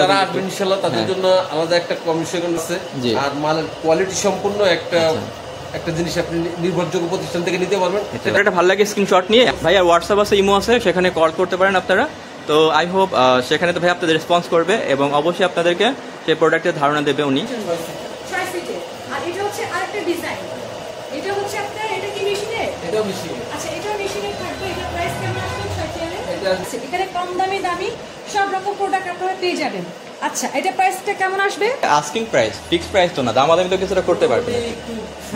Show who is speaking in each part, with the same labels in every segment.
Speaker 1: যারা আসবেন ইনশাআল্লাহ তাদের জন্য আলাদা একটা কমিশন আছে, আর মালের কোয়ালিটি সম্পূর্ণ একটা জিনিস আপনি নির্ভরযোগ্য প্রতিষ্ঠান থেকে নিতে পারবেন।
Speaker 2: এটা একটা ভালো লাগে স্ক্রিনশট নিয়ে ভাই, আর হোয়াটসঅ্যাপ আছে, ইমো আছে, সেখানে কল করতে পারেন আপনারা। তো আই হোপ সেখানে তো ভাই আপনাদের রেসপন্স করবে এবং অবশ্যই আপনাদেরকে সেই প্রোডাক্টের ধারণা দেবে উনি।
Speaker 3: আর এটা হচ্ছে আরেকটা ডিজাইন, এটা হচ্ছে আপনার, এটা কি মেশিনে?
Speaker 1: এটাও মেশিনে।
Speaker 3: আচ্ছা, এটাও মেশিনে থাকবে। এটা প্রাইস কেমন আসবে? এখানে কম দামি সব রকম প্রোডাক্ট আপনারা পেয়ে যাবেন। আচ্ছা, এটা প্রাইসটা কেমন আসবে?
Speaker 2: আস্কিং প্রাইস, ফিক্সড প্রাইস তো না, দামাদামি তো কিছুটা করতে পারবেন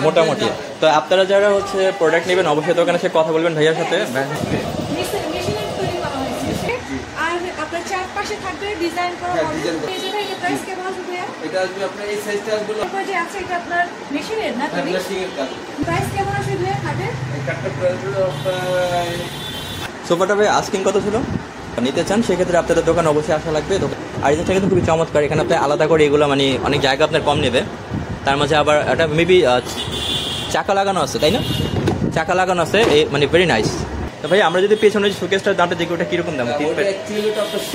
Speaker 2: মোটামুটি। তো আপনারা যারা হচ্ছে প্রোডাক্ট নেবেন অবশ্যই দোকানে সে কথা বলবেন ভাইয়ার সাথে।
Speaker 3: মেশিনে তৈরি করা হয়েছে, আর আপনার চারপাশে থাকবে ডিজাইন করা হবে। এটা প্রাইস কেমন আসবে ভাইয়া?
Speaker 1: এটা আসবে আপনার এই সাইজটা আসবে,
Speaker 3: তারপর যে আছে এটা আপনার মেশিনের না?
Speaker 1: মেশিনের কাজ।
Speaker 3: প্রাইস কেমন আসবে ভাইয়া খাটে?
Speaker 1: এই কাটটা প্রাইস হলো আপনার
Speaker 2: সোফাটা ভাই আস্কিং কত ছিল? নিতে চান সেক্ষেত্রে আপনাদের দোকানে অবশ্যই আসা লাগবে। আর এই জিনিসটা কিন্তু খুবই চমৎকার, এখানে আপনি আলাদা করে এগুলো মানে অনেক জায়গা আপনার কম নেবে, তার মাঝে আবার একটা মেবি চাকা লাগানো আছে, তাই না? চাকা লাগানো আছে, মানে ভেরি নাইস। তো ভাই আমরা যদি পেছনে শোকেসটার দামটা দেখি ওটা কিরকম দাম?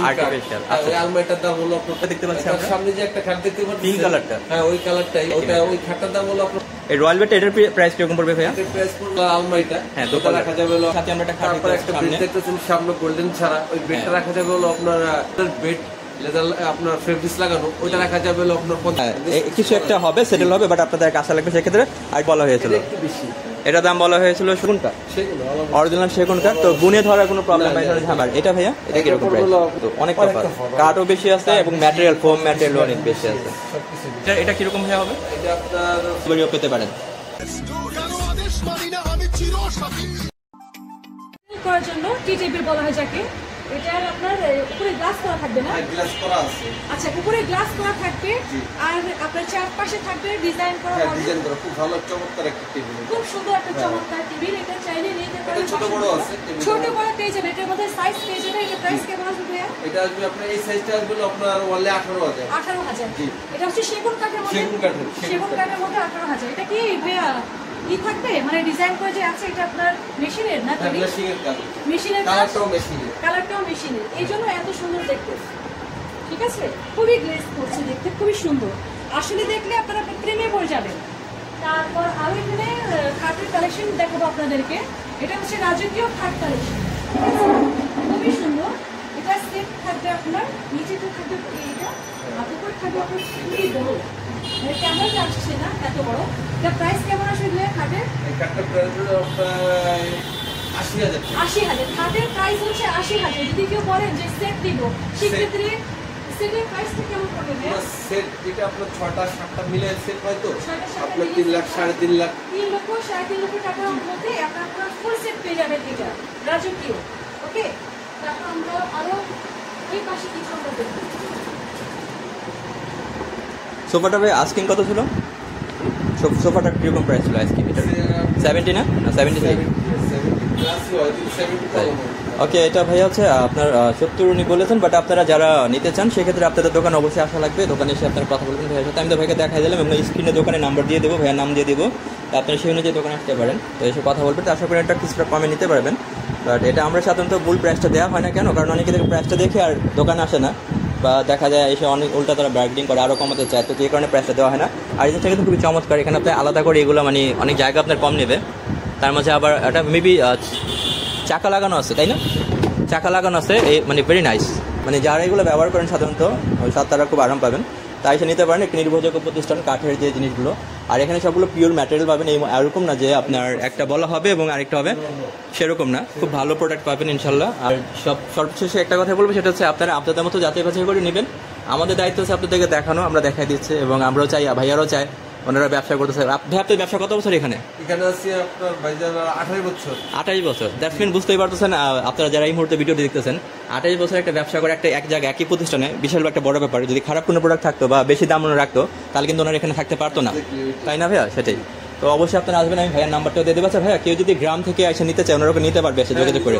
Speaker 1: আর্টিফিশিয়াল। আলমারিটার দাম হলো আপনার
Speaker 2: দেখতে পাচ্ছেন
Speaker 1: সামনে যে একটা খাট দেখতে পাচ্ছেন
Speaker 2: পিঙ্ক কালারটা,
Speaker 1: হ্যাঁ ওই কালারটাই, ওটা ওই খাটটার দাম হলো আপনার
Speaker 2: এই রয়্যাল বেড। এটার প্রাইস কিরকম পড়বে ভাইয়া?
Speaker 1: এর প্রাইস পড়বে আলমারিটা,
Speaker 2: হ্যাঁ দোকান রাখা যাবে হলো সাথে আমরা একটা খাট
Speaker 1: দেখতেছেন সামনে গোল্ডেন ছাড়া, ওই বেডটা রাখা যাবে হলো আপনার বেড আপনার ফেব্রিক্স লাগানো, ওইটা রাখা যাবে হলো আপনার
Speaker 2: কিছু একটা হবে, সেটেল হবে, বাট আপনাদের কাছে লাগবে সেক্ষেত্রে। আর বলা হয়েছিল এটা দাম বলা হয়েছিল সেগুন কাঠ, অরিজিনাল সেগুন কাঠ। তো গুনে ধরার কোনো প্রবলেম নাই ঝামেলা। এটা ভাইয়া এটা কিরকম প্রাইস? অনেক কাঠও বেশি আছে এবং ম্যাটেরিয়াল, ফোম ম্যাটেরিয়াল অনেক বেশি আছে। এটা কিরকম ভাইয়া হবে?
Speaker 1: এটা আপনার
Speaker 2: পেতে পারেন
Speaker 3: করার জন্য টি-টেবিল বলা হয় যাকে। এটার আপনার উপরে গ্লাস করা থাকবে না?
Speaker 1: গ্লাস করা আছে।
Speaker 3: আচ্ছা, উপরে গ্লাস করা থাকবে, আর আপনার চারপাশে থাকবে ডিজাইন করা হবে।
Speaker 1: ডিজাইন করা খুব ভালো, চমৎকার একটা টেবিল,
Speaker 3: খুব সুন্দর একটা চমৎকার টেবিল। এটা চাইলে নিতে পারেন,
Speaker 1: ছোট বড় আছে,
Speaker 3: ছোট বড় পেয়ে যাবেন। এটার মধ্যে সাইজ পেয়ে যাবেন। এটা প্রাইস কেমন আসবে ভাইয়া?
Speaker 1: এটা আসবে আপনার এই সাইজটা আসবে আপনার ওয়ালে 18000।
Speaker 3: 18000। এটা হচ্ছে সেগুন কাঠের মধ্যে, সেগুন কাঠের মধ্যে 18000। এটা কি ভাইয়া ই থাকবে মানে ডিজাইন করে যে আছে, এটা আপনার মেশিনের না?
Speaker 1: মেশিনের কাজ,
Speaker 3: মেশিনের কালারটাও মেশিনের, এই জন্য এত সুন্দর দেখতে। ঠিক আছে, খুবই গ্লেজ করছে দেখতে, খুবই সুন্দর। আসলে দেখলে আপনারা প্রেমে পড়ে যাবেন। তারপর আরো এখানে খাটের কালেকশন দেখাবো আপনাদেরকে। এটা হচ্ছে রাজকীয় খাট কালেকশন, খুবই সুন্দর। এটা সেট থাকবে আপনার, নিচেটা থাকবে এইটা, হাতে করে থাকবে আপনার খুবই বড়, ক্যামেরাতে আসছে না এত বড়। এটা প্রাইস কেমন আসবে খাটের?
Speaker 1: এই খাটটার প্রাইস হলো আপনার 80000।
Speaker 3: 80000 খাটের প্রাইস হচ্ছে 80000। যদি কেউ বলেন যে সেট দিব, সেক্ষেত্রে সেটের প্রাইসটা কেমন পড়বে?
Speaker 1: সেট এটা আপনার 6টা 7টা মিলে সেট হয়, তো আপনার 3 লাখ 3.5 লাখ
Speaker 3: 3 লক্ষ 3.5 লক্ষ টাকার মধ্যে আপনারা ফুল সেট পেয়ে যাবেন। এটা রাজকীয়। ওকে, তারপর আমরা আরো এই পাশে কিছু আমরা দেখব।
Speaker 2: সোফাটা ভাই আস্কিং কত ছিল? সোফাটা কিরকম প্রাইস ছিল আজকে? এটা 70 না 75? ওকে, এটা ভাই হচ্ছে আপনার 70 উনি বলেছেন, বাট আপনারা যারা নিতে চান সেক্ষেত্রে আপনাদের দোকানে অবশ্যই আসা লাগবে। দোকানে এসে আপনারা কথা বলবেন ভাইয়ের সাথে। আমি তো ভাইকে দেখাই দিলাম এবং স্ক্রিনে দোকানের নাম্বার দিয়ে দেবো, ভাইয়ের নাম দিয়ে দেবো। আপনারা সেই অনুযায়ী দোকানে আসতে পারেন। তো এসে কথা বলবেন, তো আশা করি একটা কিছুটা কমে নিতে পারবেন। বাট এটা আমরা সাধারণত ভুল প্রাইসটা দেওয়া হয় না, কেন? কারণ অনেকে প্রাইসটা দেখে আর দোকানে আসে না, বা দেখা যায় এসে অনেক উল্টা তারা বার্গেনিং করে, আরও কমাতে চায়, তো যে কারণে প্রাইসটা দেওয়া হয় না। আর এই জিনিসটা কিন্তু খুবই চমৎকার, এখানে আপনি আলাদা করে এগুলো মানে অনেক জায়গা আপনার কম নেবে, তার মাঝে আবার একটা মেবি চাকা লাগানো আছে, তাই না? চাকা লাগানো আছে, মানে ভেরি নাইস। মানে যারা এগুলো ব্যবহার করেন সাধারণত তারা খুব আরাম পাবেন। তাই এসে নিতে পারেন, একটি নির্ভরযোগ্য প্রতিষ্ঠান, কাঠের যে জিনিসগুলো। আর এখানে সবগুলো পিওর ম্যাটেরিয়াল পাবেন, এরকম না যে আপনার একটা বলা হবে এবং আরেকটা হবে, সেরকম না। খুব ভালো প্রোডাক্ট পাবেন ইনশাল্লাহ। আর সবশেষে একটা কথা বলবো, সেটা হচ্ছে আপনারা আপনাদের মতো যাচাই বাছাই করে নেবেন। আমাদের দায়িত্ব হচ্ছে আপনাদেরকে দেখানো, আমরা দেখাই দিচ্ছি, এবং আমরাও চাই, ভাইয়ারাও চায় ওনারা ব্যবসা করতেছে। ভাই আপনার ব্যবসা কত বছর এখানে?
Speaker 1: এখানে আছি আপনার 28 বছর।
Speaker 2: 28 বছর, দ্যাটস মিন বুঝতেই পারতেছেন আপনারা যারা এই মুহূর্তে ভিডিওটি দেখতেছেন, 28 বছর একটা ব্যবসা করে এক জায়গায় একই প্রতিষ্ঠানে, বিশাল একটা বড় ব্যাপার। যদি খারাপ কোনো প্রোডাক্ট থাকতো বা বেশি দাম রাখতো তাহলে কিন্তু ওনারা এখানে থাকতে পারতো না, তাই না ভাইয়া? সেটাই। তো অবশ্যই আপনারা আসবেন, আমি ভাইয়ার নাম্বারটাও দিয়ে দেবো। ভাইয়া কেউ যদি গ্রাম থেকে এসে নিতে চায় ওনারা নিতে পারবে, এসে যোগাযোগ করে।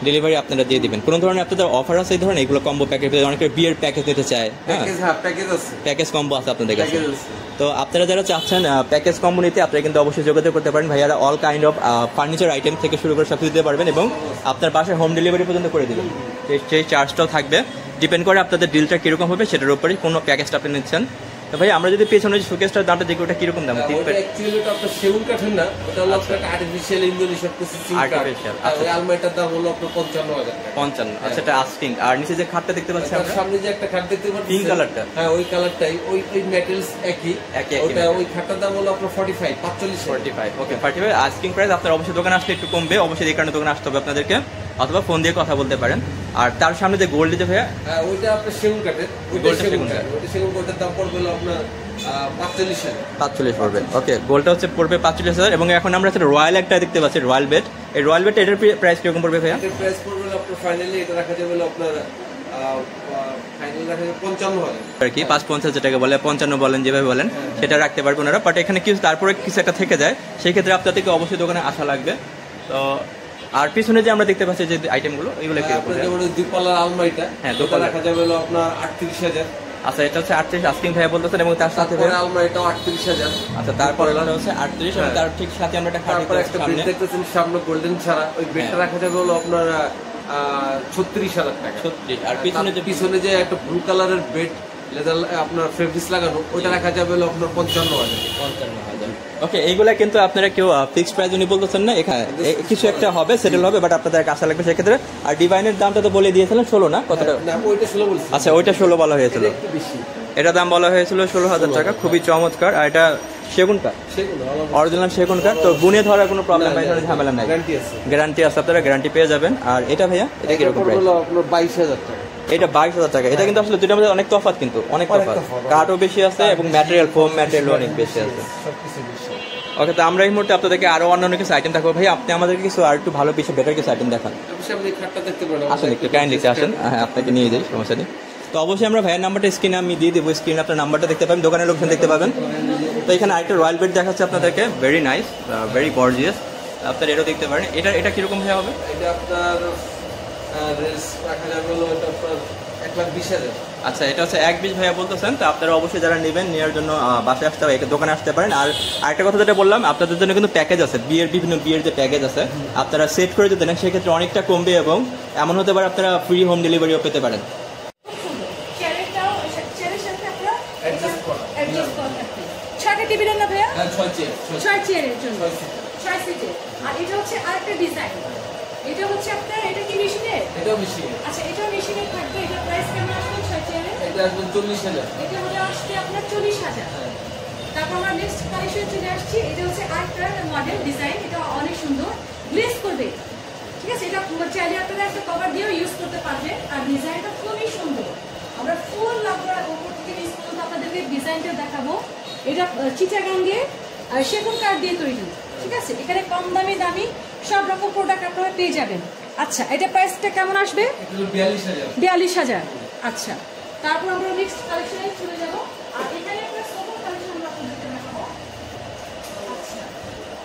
Speaker 2: ডেলিভারি আপনারা দিয়ে দিবেন। কোনো ধরনের আপনাদের অফার আছে এই ধরনের? এগুলো কম্বো প্যাকেজ, অনেকে বিয়ের প্যাকেজ নিতে চায়, হ্যাঁ প্যাকেজ কম্বো আছে আপনাদের কাছে। তো আপনারা যারা চাচ্ছেন প্যাকেজ কম্বো নিতে, আপনারা কিন্তু অবশ্যই যোগাযোগ করতে পারেন। ভাইয়ারা all kind of furniture item থেকে শুরু করে সব কিছু দিতে পারবেন, এবং আপনার বাসায় হোম ডেলিভারি পর্যন্ত করে দেবেন। সেই চার্জটাও থাকবে। ডিপেন্ড করে আপনাদের ডিলটা কিরকম হবে সেটার উপরেই কোনো প্যাকেজটা আপনি নিচ্ছেন। তো ভাই আমরা যদি পেছনে যে শোকেসটার দামটা দেখি ওটা কিরকম দাম?
Speaker 1: অ্যাকচুয়ালি ওটা আপনার সেগুন কাঠের না, ওটা হলো আপনার আর্টিফিশিয়াল ইন্দোনেশিয়ার প্রসেসিং কাঠ।
Speaker 2: Artificial,
Speaker 1: আর ওই আলমারিটার দাম হলো আপনার 55,000 টাকা।
Speaker 2: 55, আচ্ছা এটা আস্কিং। আর নিচে যে খাটটা দেখতে পাচ্ছি
Speaker 1: তার
Speaker 2: আমরা,
Speaker 1: সামনে যে একটা খাট দেখতে পাচ্ছেন
Speaker 2: পিঙ্ক কালারটা,
Speaker 1: হ্যাঁ ওই কালারটাই, ওই মেটেরিয়ালস একই। ওটা
Speaker 2: material।
Speaker 1: ওই খাটটার দাম হলো আপনার 45।
Speaker 2: ওকে 45 আস্কিং প্রাইস। আপনার অবশ্যই দোকানে আসলে একটু কমবে, অবশ্যই এই কারণে দোকানে আসতে হবে আপনাদেরকে, অথবা ফোন দিয়ে কথা বলতে পারেন। আর তার সামনে যে গোল্ড যে ভাইয়া,
Speaker 1: হ্যাঁ ওইটা আপনার সেগুন কাঠের, ওইটা সেগুন কাঠ, ওইটা সেগুন কাঠের দাম পড়বে হলো আপনার 45
Speaker 2: পড়বে। ওকে গোল্ডটা হচ্ছে পড়বে 45,000। এবং এখন আমরা একটা রয়্যাল একটা দেখতে পাচ্ছি, রয়্যাল বেড। এই রয়্যাল বেড এটার প্রাইস কিরকম পড়বে ভাইয়া?
Speaker 1: এটার প্রাইস পড়বে হলো আপনার ফাইনালি এটা রাখা যাবে হলো আপনার ফাইনালি রাখা যাবে 55,000
Speaker 2: আর কি 550 যেটাকে বলে, 55 বলেন যেভাবে বলেন সেটা রাখতে পারবে ওনারা। বাট এখানে কিছু তারপরে কিছু একটা থেকে যায়, সেই ক্ষেত্রে আপনাদেরকে অবশ্যই দোকানে আসা লাগবে। তো আর পিছনে যে আমরা দেখতে পাচ্ছি যে আইটেমগুলো, এগুলো কি
Speaker 1: আপনার যেমন দুপাল্লার আলমারিটা,
Speaker 2: হ্যাঁ
Speaker 1: দোকান রাখা যাবে হলো আপনার 38,000।
Speaker 2: আচ্ছা এটা হচ্ছে 38 আস্কিং ভাইয়া বলতেছেন, এবং তার সাথে
Speaker 1: তারপরে আলমারিটাও 38,000।
Speaker 2: আচ্ছা তারপরে হচ্ছে 38, এবং তার ঠিক সাথে আমরা একটা খাট
Speaker 1: তারপরে একটা বেড দেখতেছেন সামনে গোল্ডেন ছাড়া, ওই বেডটা রাখা যাবে হলো আপনার 36,000 টাকা।
Speaker 2: 36। আর
Speaker 1: পিছনে যে একটা ব্লু কালারের বেড লেদার আপনার ফেব্রিক্স লাগানো, ওইটা রাখা যাবে হলো আপনার 55,000।
Speaker 2: ওকে এইগুলা কিন্তু আপনারা কেউ ফিক্সড প্রাইস উনি বলতেছেন না, এখানে কিছু একটা হবে, সেটেল হবে, বাট আপনাদের কাছে লাগবে সেক্ষেত্রে। আর ডিভাইনের দামটা তো বলে দিয়েছিলেন 16 না, কতটা?
Speaker 1: না ওইটা 16 বলছি।
Speaker 2: আচ্ছা ওইটা 16 বলা হয়েছিল,
Speaker 1: একটু বেশি।
Speaker 2: এটা দাম বলা হয়েছিল 16,000 টাকা, খুবই চমৎকার। আর এটা সেগুন কাঠ, অরিজিনাল সেগুন কাঠ, তো গুনে ধরার কোনো প্রবলেম নাই, ধরনের ঝামেলা নাই, গ্যারান্টি আছে, আপনারা গ্যারান্টি পেয়ে যাবেন। আর এটা ভাইয়া এটা কিরকম প্রাইস?
Speaker 1: আপনার 22,000 টাকা।
Speaker 2: এটা 22,000 টাকা। এটা কিন্তু আসলে দুটার মধ্যে অনেক তফাৎ, কিন্তু অনেক তফাৎ, কাঠও বেশি আছে এবং ম্যাটেরিয়াল, ফোম ম্যাটেরিয়াল অনেক বেশি আছে। ওকে তো আমরা এই মুহূর্তে আপনাদেরকে আরো অন্যান্য কিছু আইটেম দেখাবো। ভাই আপনি আমাদেরকে কিছু আর একটু ভালো পিছিয়ে বেটার কিছু আইটেম দেখান। আসেন একটু কাইন্ডলি আসেন, হ্যাঁ আপনাকে নিয়ে যাই, সমস্যা নেই। তো অবশ্যই আমরা ভাইয়ের নাম্বারটা স্ক্রিনে আমি দিয়ে দেবো, স্ক্রিনে আপনার নাম্বারটা দেখতে পাবেন, দোকানের লোকজন দেখতে পাবেন। তো এখানে আরেকটা রয়্যাল বেড দেখাচ্ছে আপনাদেরকে, ভেরি নাইস, ভেরি গর্জিয়াস। আপনার এটাও দেখতে পারেন। এটা কিরকম ভাই হবে?
Speaker 1: এটা আপনার রেস রাখা যাবে হলো এটা আপনার 1,20,000।
Speaker 2: আচ্ছা এটা হচ্ছে 1,20 ভাইয়া বলতেছেন। তো আপনারা অবশ্যই যারা নেবেন, নেওয়ার জন্য বাসায় আসতে হবে, দোকানে আসতে পারেন। আর আরেকটা কথা যেটা বললাম, আপনাদের জন্য কিন্তু প্যাকেজ আছে, বিভিন্ন বিয়ের যে প্যাকেজ আছে, আপনারা সেট করে যদি নেন সেক্ষেত্রে অনেকটা কমবে, এবং এমন হতে পারে আপনারা ফ্রি হোম ডেলিভারিও পেতে পারেন।
Speaker 3: ছয়টা টেবিলের না ভাইয়া?
Speaker 1: হ্যাঁ
Speaker 3: 6 চেয়ারের জন্য, 6 সিটের। আর এটা হচ্ছে আরেকটা ডিজাইন, এটা হচ্ছে আপনার, এটা কি মেশিনের?
Speaker 1: এটাও মেশিন।
Speaker 3: আচ্ছা এটাও মেশিনের থাকবে। এটা প্রাইস কেমন আসবে 6 চেয়ারের?
Speaker 1: এটা আসবে 40,000।
Speaker 3: এটা হলো আসছে আপনার 40,000। তারপর আমরা নেক্সট কালেকশন চলে আসছি। এটা হচ্ছে আরেকটা মডেল ডিজাইন, এটা অনেক সুন্দর, গ্লেজ করবে, ঠিক আছে? এটা চাইলে আপনারা একটা কভার দিয়েও ইউজ করতে পারবেন। আর ডিজাইনটা খুবই সুন্দর, আমরা ফুল লাভরা উপর থেকে নিচ পর্যন্ত আপনাদেরকে ডিজাইনটা দেখাবো। এটা চিটাগাঙ্গে সেগুন কাঠ দিয়ে তৈরি, ঠিক আছে? এখানে কম দামি সব রকম প্রোডাক্ট আপনারা পেয়ে যাবেন। আচ্ছা এটা প্রাইসটা কেমন আসবে? 42,000। আচ্ছা তারপর আমরা নেক্সট কালেকশনে চলে যাব। আর এখানে একটা সোফা কালেকশন আমরা আপনাদেরকে দেখাবো।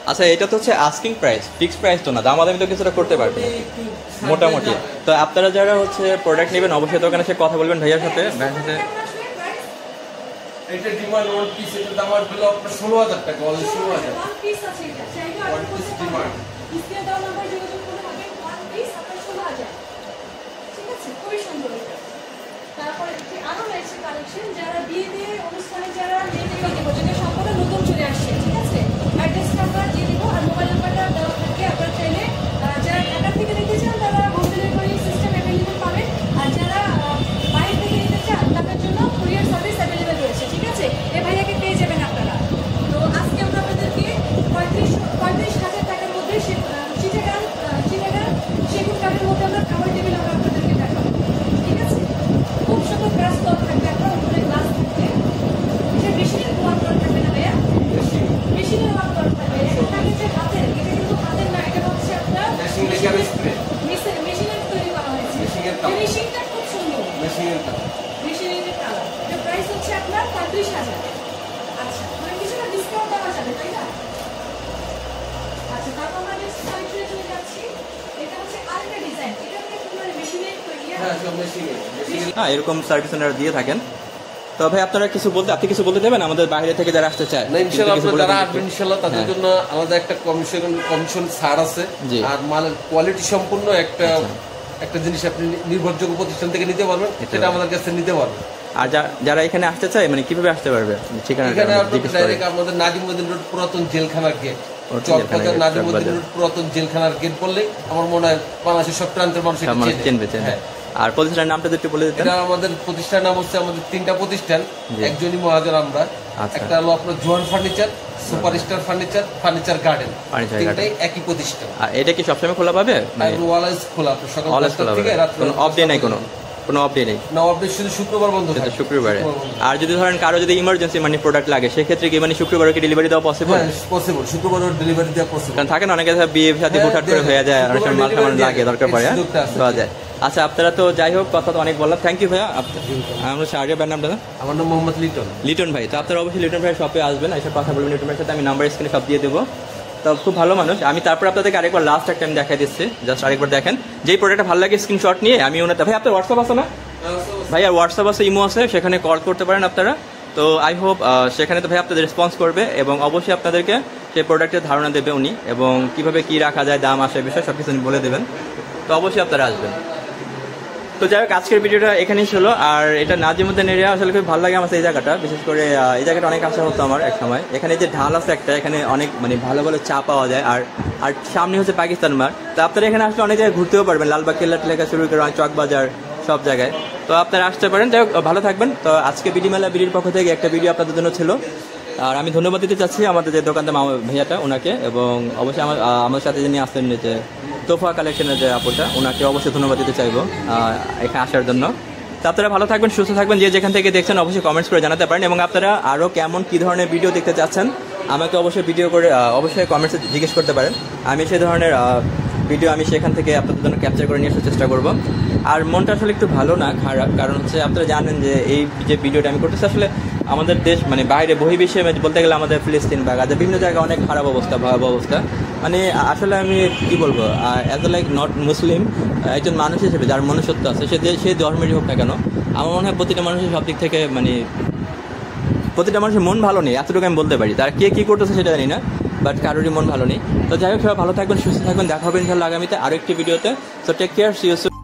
Speaker 2: আচ্ছা এটা তো হচ্ছে আস্কিং প্রাইস, ফিক্সড প্রাইস তো না, দামাদামি তো কিছুটা করতে পারবেন মোটামুটি। তো আপনারা যারা হচ্ছে প্রোডাক্ট নেবেন অবশ্যই দোকানে এসে কথা বলবেন ভাইয়ার সাথে, ভাইয়ের সাথে।
Speaker 1: এটা ডিমান্ড ওয়ান পিস, এটা দাম আসবে আপনার 16,000 টাকা, অনলি 16,000
Speaker 3: ওয়ান পিস আছে এটা, চাইলে
Speaker 1: ওয়ান পিস ডিমান্ড।
Speaker 3: স্ক্রিনে দেওয়া নাম্বার যোগাযোগ করলে হবে ওয়ান পিস আপনার 16,000, ঠিক আছে? খুবই সুন্দর এটা। তারপরে আরো রয়েছে কালেকশন, যারা বিয়ে অনুষ্ঠানে যারা মেয়েদেরকে দেবো, যেটা সম্পূর্ণ নতুন চলে আসছে, ঠিক আছে? অ্যাড্রেস নাম্বার দিয়ে দিব, আর মোবাইল নাম্বারটা দেওয়া থাকে। আপনারা চাইলে যারা ঢাকা থেকে নিতে চান তারা হোম ডেলিভারি সিস্টেম অ্যাভেলেবল পাবেন, আর যারা বাইরে থেকে নিতে চান তাদের জন্য কুরিয়ার সার্ভিস অ্যাভেলেবল রয়েছে, ঠিক আছে? এই ভাইয়াকে পেয়ে যাবেন আপনারা। তো আজকে আমরা আপনাদেরকে 35,000 টাকার মধ্যে চিটাগাং সেগুন কাঠের মধ্যে আমরা খাবার টেবিল আমরা আপনাদেরকে দেখাবো, ঠিক আছে? খুব সুন্দর গ্লাস তল থাকবে, আপনার উপরে গ্লাস থাকবে। এটা মেশিনের ওয়ার্ক করা থাকবে না ভাইয়া? মেশিনের ওয়ার্ক করা থাকবে। এটা হচ্ছে হাতের, এটা কিন্তু হাতের না, এটা হচ্ছে আপনার মেশিনের তৈরি করা হয়েছে। মেশিনটা খুব সুন্দর, মেশিনের কালার। এটা প্রাইস হচ্ছে আপনার 35,000। আচ্ছা মানে কিছুটা ডিসকাউন্ট দেওয়া যাবে, তাই না? আচ্ছা তারপর আমরা নেক্সট কালেকশনে চলে যাচ্ছি। এটা হচ্ছে আরেকটা ডিজাইন, এটা কিন্তু মানে মেশিনের তৈরি।
Speaker 2: হ্যাঁ এরকম সার্ভিস ওনারা দিয়ে থাকেন। তো ভাই আপনারা আপনি কিছু বলতে দেবেন আমাদের বাইরে থেকে যারা আসতে চায়?
Speaker 1: না ইনশাআল্লাহ আপনারা যারা আসবেন ইনশাআল্লাহ তাদের জন্য আলাদা একটা কমিশন ছাড় আছে। আর মালের কোয়ালিটি সম্পূর্ণ একটা একটা জিনিস আপনি নির্ভরযোগ্য প্রতিষ্ঠান থেকে নিতে পারবেন, সেটা আমাদের কাছে নিতে পারবেন।
Speaker 2: আর যারা এখানে আসতে চায় মানে কিভাবে আসতে পারবে? ঠিকানা
Speaker 1: এখানে ডাইরেক্ট আমাদের নাজিমউদ্দিন রোড পুরাতন জেলখানার গেট, চকবাজার নাজিমউদ্দিন রোড পুরাতন জেলখানার গেট বললে আমার মনে হয় বাংলাদেশের সব প্রান্তের মানুষ
Speaker 2: চিনবে। আর প্রতিষ্ঠানের নামটা একটু বলে দিতেন।
Speaker 1: এটা আমাদের প্রতিষ্ঠানের নাম হচ্ছে, আমাদের 3টা প্রতিষ্ঠান, একজনই মহাজন আমরা। একটা হলো আপনার জোয়ান furniture, superstar furniture, furniture garden, তিনটাই একই প্রতিষ্ঠান।
Speaker 2: আর এটা কি সবসময় খোলা পাবে?
Speaker 1: অলওয়েজ খোলা, সকাল 10টা থেকে রাত
Speaker 2: কোনো অফ ডে নাই, কোনো অফ ডে নেই?
Speaker 1: না, অফ ডে শুধু শুক্রবার বন্ধ থাকে,
Speaker 2: শুক্রবারে। আর যদি ধরেন কারো যদি ইমার্জেন্সি মানে প্রোডাক্ট লাগে সেক্ষেত্রে কি মানে শুক্রবারে কি ডেলিভারি দেওয়া পসিবল?
Speaker 1: পসিবল, শুক্রবারে ডেলিভারি দেওয়া পসিবল।
Speaker 2: কারণ থাকে না অনেকে বিয়ে সাথে হুটহাট করে হয়ে যায়, অনেক সময় মাল সামান লাগে, দরকার পড়ে, দেওয়া যায়। আচ্ছা, আপনারা তো যাই হোক কথা তো অনেক বললাম, থ্যাংক ইউ ভাইয়া। আমরা শাহরিয়া ভাইয়ের নামটা?
Speaker 1: আমার নাম মোহাম্মদ লিটন।
Speaker 2: লিটন ভাই, তো আপনারা অবশ্যই লিটন ভাইয়ের শপে আসবেন, এসব কথা বলবেন লিটন ভাইয়ের সাথে। আমি নাম্বার স্ক্রিনে সব দিয়ে দেবো। তো খুব ভালো মানুষ। আমি তারপর আপনাদেরকে আরেকবার লাস্ট একটা আমি দেখাই দিচ্ছি, জাস্ট আরেকবার দেখেন। যেই প্রোডাক্টটা ভালো লাগে স্ক্রিনশট নিয়ে আমি ওনার, ভাই আপনার হোয়াটসঅ্যাপ আছে না? ভাই আর হোয়াটসঅ্যাপ আছে, ইমো আছে, সেখানে কল করতে পারেন আপনারা। তো আই হোপ সেখানে তো ভাই আপনাদের রেসপন্স করবে এবং অবশ্যই আপনাদেরকে সেই প্রোডাক্টের ধারণা দেবে উনি, এবং কিভাবে কি রাখা যায়, দাম আসে বিষয় সব কিছু উনি বলে দেবেন। তো অবশ্যই আপনারা আসবেন। তো যাই হোক, আজকের ভিডিওটা এখানেই ছিল। আর এটা নাজিমউদ্দিন এরিয়া আসলে খুব ভালো লাগে আমার এই জায়গাটা, বিশেষ করে এই জায়গাটা অনেক আসা হতো আমার এক সময়। এখানে যে ঢাল আছে একটা, এখানে অনেক মানে ভালো ভালো চা পাওয়া যায়। আর সামনে হচ্ছে পাকিস্তান মার। তো আপনারা এখানে আসলে অনেক জায়গায় ঘুরতেও পারবেন, লালবাগ কেল্লা থেকে শুরু করে চক বাজার সব জায়গায়। তো আপনারা আসতে পারেন। যাই হোক, ভালো থাকবেন। তো আজকে বিডি মেলা বিডির পক্ষ থেকে একটা ভিডিও আপনাদের জন্য ছিল। আর আমি ধন্যবাদ দিতে চাচ্ছি আমাদের যে দোকানদার ভাইয়াটা ওনাকে, এবং অবশ্যই আমার সাথে যিনি আসলেন যে তোফা কালেকশনের যে আপুটা, ওনাকে অবশ্যই ধন্যবাদ দিতে চাইবো এখানে আসার জন্য। তো আপনারা ভালো থাকবেন, সুস্থ থাকবেন। যে যেখান থেকে দেখছেন অবশ্যই কমেন্টস করে জানাতে পারেন, এবং আপনারা আরও কেমন কী ধরনের ভিডিও দেখতে চাচ্ছেন আমাকে অবশ্যই ভিডিও করে অবশ্যই কমেন্টসে জিজ্ঞেস করতে পারেন। আমি সেই ধরনের ভিডিও আমি সেখান থেকে আপনাদের জন্য ক্যাপচার করে নিয়ে আসার চেষ্টা করব। আর মনটা আসলে একটু ভালো না, খারাপ, কারণ হচ্ছে আপনারা জানেন যে এই যে ভিডিওটা আমি করতেছি আসলে আমাদের দেশ মানে বাইরে বহির্বিশ্বে বলতে গেলে আমাদের ফিলিস্তিন বা গাজা বিভিন্ন জায়গায় অনেক খারাপ অবস্থা, ভয়াবহ অবস্থা। মানে আসলে আমি কি বলবো, অ্যাজ এ লাইক নট মুসলিম একজন মানুষ হিসেবে যার মনুষ্যত্ব আছে, সে ধর্মেরই হোক না কেন, আমার মনে হয় প্রতিটা মানুষের সব দিক থেকে মানে প্রতিটা মানুষের মন ভালো নেই, এতটুকু আমি বলতে পারি। তারা কে কী করতেছে সেটা জানি না, বাট কারোরই মন ভালো নেই। তো যাই হোক, সবাই ভালো থাকবেন, সুস্থ থাকবেন। দেখা হবে ইনশাআল্লাহ আগামীতে আরও একটি ভিডিওতে। So take care, see you soon.